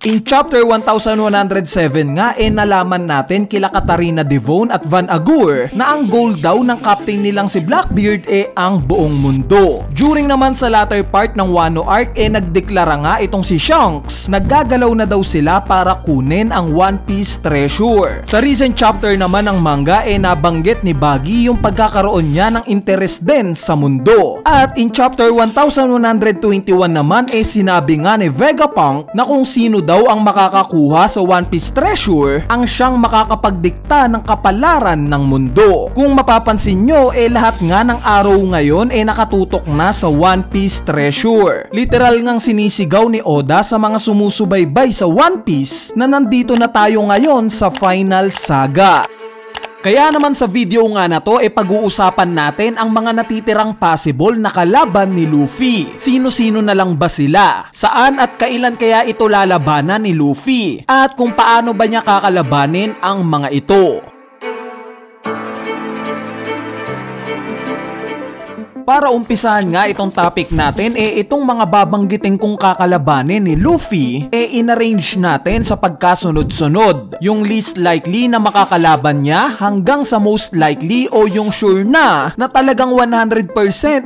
In chapter 1107 nga nalaman natin kila Katarina Devon at Van Agur na ang goal daw ng captain nilang si Blackbeard ang buong mundo. During naman sa latter part ng Wano arc nagdeklara nga itong si Shanks naggagalaw na daw sila para kunin ang One Piece treasure. Sa recent chapter naman ng manga nabanggit ni Buggy yung pagkakaroon niya ng interest din sa mundo. At in chapter 1121 naman sinabi nga ni Vegapunk na kung sino daw ang makakakuha sa One Piece treasure ang siyang makakapagdikta ng kapalaran ng mundo. Kung mapapansin nyo lahat nga ng araw ngayon nakatutok na sa One Piece treasure. Literal ngang sinisigaw ni Oda sa mga sumusubaybay sa One Piece na nandito na tayo ngayon sa final saga. Kaya naman sa video nga na to pag-uusapan natin ang mga natitirang possible na kalaban ni Luffy. Sino-sino na lang ba sila? Saan at kailan kaya ito lalabanan ni Luffy? At kung paano ba niya kakalabanin ang mga ito? Para umpisahan nga itong topic natin itong mga babanggitin kong kakalabanin ni Luffy inarrange natin sa pagkasunod-sunod. Yung least likely na makakalaban niya hanggang sa most likely o yung sure na talagang 100%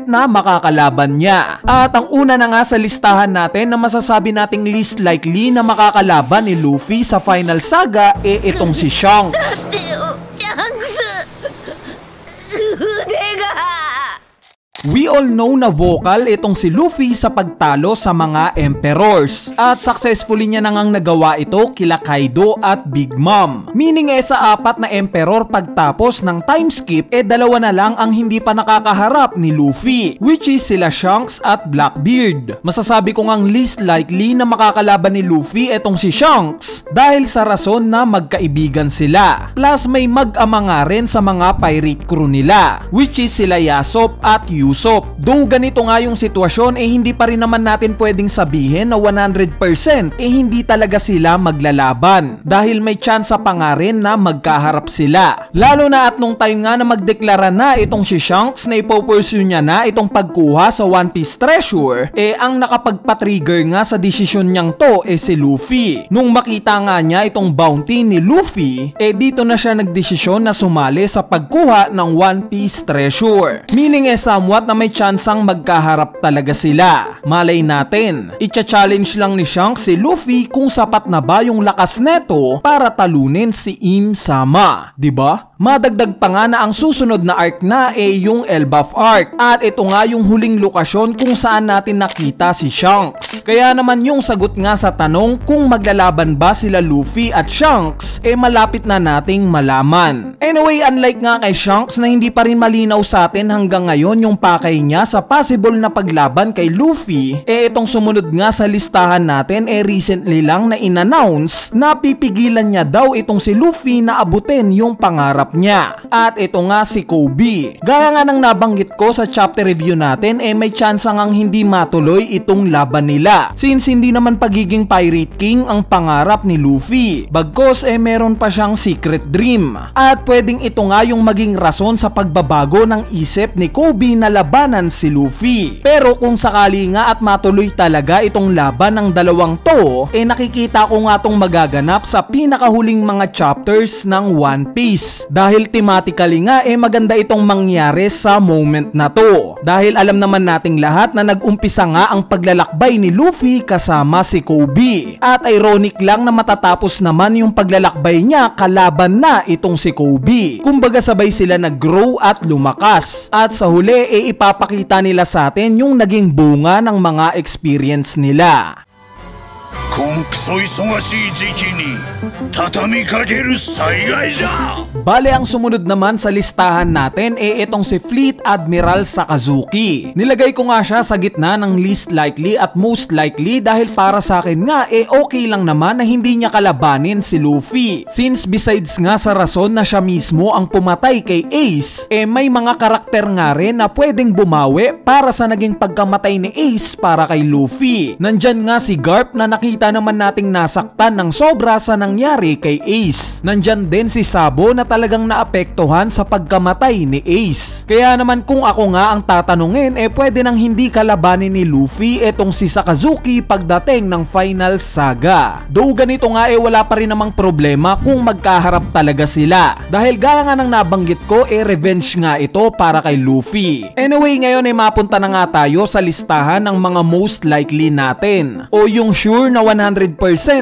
na makakalaban niya. At ang una na nga sa listahan natin na masasabi nating least likely na makakalaban ni Luffy sa final saga itong si Shanks. We all know na vocal itong si Luffy sa pagtalo sa mga emperors at successfully niya nang nagawa ito kila Kaido at Big Mom. Meaning sa apat na emperor pagtapos ng time skip dalawa na lang ang hindi pa nakakaharap ni Luffy, which is sila Shanks at Blackbeard. Masasabi ko ngang least likely na makakalaban ni Luffy itong si Shanks dahil sa rason na magkaibigan sila. Plus may mag-ama nga rin sa mga pirate crew nila, which is sila Yasop at Usopp. Though ganito nga yung sitwasyon hindi pa rin naman natin pwedeng sabihin na 100% hindi talaga sila maglalaban dahil may tsansa pa nga rin na magkaharap sila. Lalo na at nung time nga na magdeklara na itong si Shanks na ipopursue niya na itong pagkuha sa One Piece treasure ang nakapagpa-trigger nga sa desisyon niyang to si Luffy. Nung makita nga niya itong bounty ni Luffy dito na siya nagdesisyon na sumali sa pagkuha ng One Piece treasure. Meaning somewhat na may tsansang magkaharap talaga sila. Malay natin, i-challenge lang ni Shanks si Luffy kung sapat na ba yung lakas neto para talunin si Im-sama, diba? Madagdag pa nga na ang susunod na arc na yung Elbaf arc at ito nga yung huling lokasyon kung saan natin nakita si Shanks. Kaya naman yung sagot nga sa tanong kung maglalaban ba sila Luffy at Shanks malapit na nating malaman. Anyway, unlike nga kay Shanks na hindi pa rin malinaw sa atin hanggang ngayon yung pakay niya sa possible na paglaban kay Luffy itong sumunod nga sa listahan natin recently lang na in-announce na pipigilan niya daw itong si Luffy na abutin yung pangarap niya. At ito nga si Kobe. Gaya nga ng nabanggit ko sa chapter review natin may chance ngang hindi matuloy itong laban nila since hindi naman pagiging Pirate King ang pangarap ni Luffy. Bagkos meron pa siyang secret dream. At pwedeng ito nga yung maging rason sa pagbabago ng isip ni Kobe na labanan si Luffy. Pero kung sakali nga at matuloy talaga itong laban ng dalawang to nakikita ko nga tong magaganap sa pinakahuling mga chapters ng One Piece. Dahil thematically nga maganda itong mangyari sa moment na to. Dahil alam naman nating lahat na nag-umpisa nga ang paglalakbay ni Luffy kasama si Kobe. At ironic lang na matatapos naman yung paglalakbay niya kalaban na itong si Kobe. Kumbaga sabay sila nag-grow at lumakas. At sa huli ipapakita nila sa atin yung naging bunga ng mga experience nila. Bale, ang sumunod naman sa listahan natin itong si Fleet Admiral Sakazuki. Nilagay ko nga siya sa gitna ng least likely at most likely dahil para sa akin nga okay lang naman na hindi niya kalabanin si Luffy. Since besides nga sa rason na siya mismo ang pumatay kay Ace, may mga karakter nga rin na pwedeng bumawi para sa naging pagkamatay ni Ace para kay Luffy. Nandyan nga si Garp na nakita nakita naman nating nasaktan ng sobra sa nangyari kay Ace. Nandyan din si Sabo na talagang naapektuhan sa pagkamatay ni Ace. Kaya naman kung ako nga ang tatanungin, pwede nang hindi kalabanin ni Luffy etong si Sakazuki pagdating ng final saga. Though ganito nga wala pa rin namang problema kung magkaharap talaga sila. Dahil gaya nga ng nabanggit ko, revenge nga ito para kay Luffy. Anyway, ngayon mapunta na nga tayo sa listahan ng mga most likely natin, o yung sure na 100%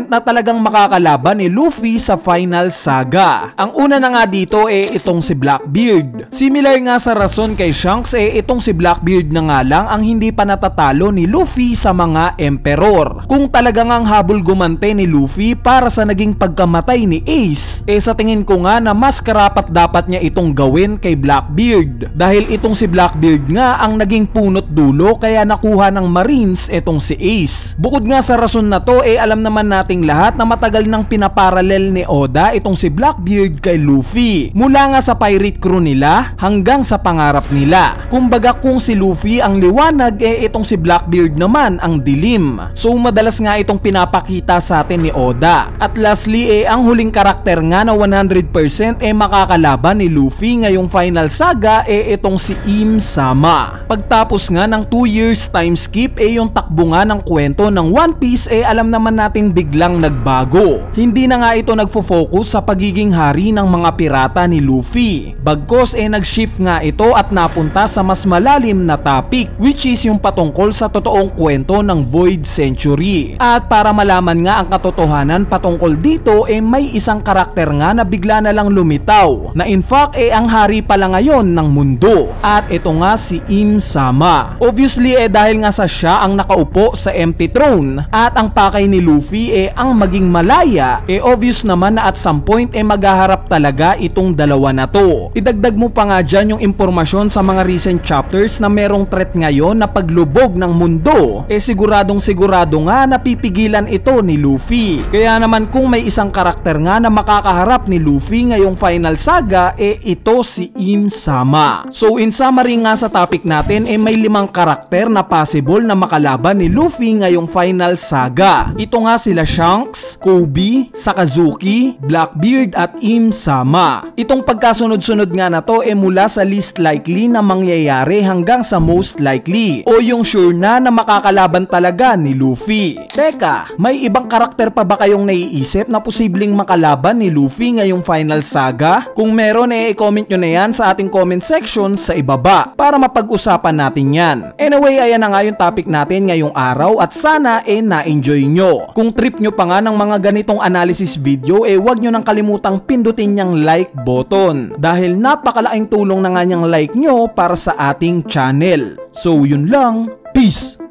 na talagang makakalaban ni Luffy sa final saga. Ang una na nga dito itong si Blackbeard. Similar nga sa rason kay Shanks, itong si Blackbeard na nga lang ang hindi pa natatalo ni Luffy sa mga Emperor. Kung talagang ang habol gumante ni Luffy para sa naging pagkamatay ni Ace, sa tingin ko nga na mas karapat dapat niya itong gawin kay Blackbeard. Dahil itong si Blackbeard nga ang naging punot dulo kaya nakuha ng Marines itong si Ace. Bukod nga sa rason na to, alam naman nating lahat na matagal nang pinaparalel ni Oda itong si Blackbeard kay Luffy. Mula nga sa pirate crew nila hanggang sa pangarap nila. Kumbaga kung si Luffy ang liwanag, itong si Blackbeard naman ang dilim. So madalas nga itong pinapakita sa atin ni Oda. At lastly, ang huling karakter nga na 100% makakalaban ni Luffy ngayong final saga, itong si Im Sama. Pagtapos nga ng 2 years time skip, yung takbo nga ng kwento ng One Piece, alam naman natin biglang nagbago. Hindi na nga ito nagfo-focus sa pagiging hari ng mga pirata ni Luffy. Bagkos nag-shift nga ito at napunta sa mas malalim na topic, which is yung patungkol sa totoong kwento ng Void Century. At para malaman nga ang katotohanan patungkol dito, may isang karakter nga na bigla na lang lumitaw, na in fact ang hari pala ngayon ng mundo. At ito nga si Im Sama. Obviously dahil nga sa siya ang nakaupo sa empty throne at ang pakay ni Luffy ang maging malaya, obvious naman na at some point maghaharap talaga itong dalawa na to. Idagdag mo pa nga dyan yung impormasyon sa mga recent chapters na merong threat ngayon na paglubog ng mundo, siguradong sigurado nga napipigilan ito ni Luffy. Kaya naman kung may isang karakter nga na makakaharap ni Luffy ngayong final saga, ito si Im Sama. So in summary nga sa topic natin, may 5 karakter na possible na makalaban ni Luffy ngayong final saga. Ito nga sila Shanks, Kobe, Sakazuki, Blackbeard at Im Sama. Itong pagkasunod-sunod nga na to mula sa least likely na mangyayari hanggang sa most likely, o yung sure na makakalaban talaga ni Luffy. Teka, may ibang karakter pa ba kayong naiisip na posibleng makalaban ni Luffy ngayong final saga? Kung meron, i-comment nyo na yan sa ating comment section sa ibaba para mapag-usapan natin yan. Anyway, ayan na nga yung topic natin ngayong araw at sana na-enjoy nyo. Kung trip nyo pa nga ng mga ganitong analysis video, huwag nyo nang kalimutang pindutin yung like button dahil napakalaking tulong na nga niyang like nyo para sa ating channel. So yun lang, peace!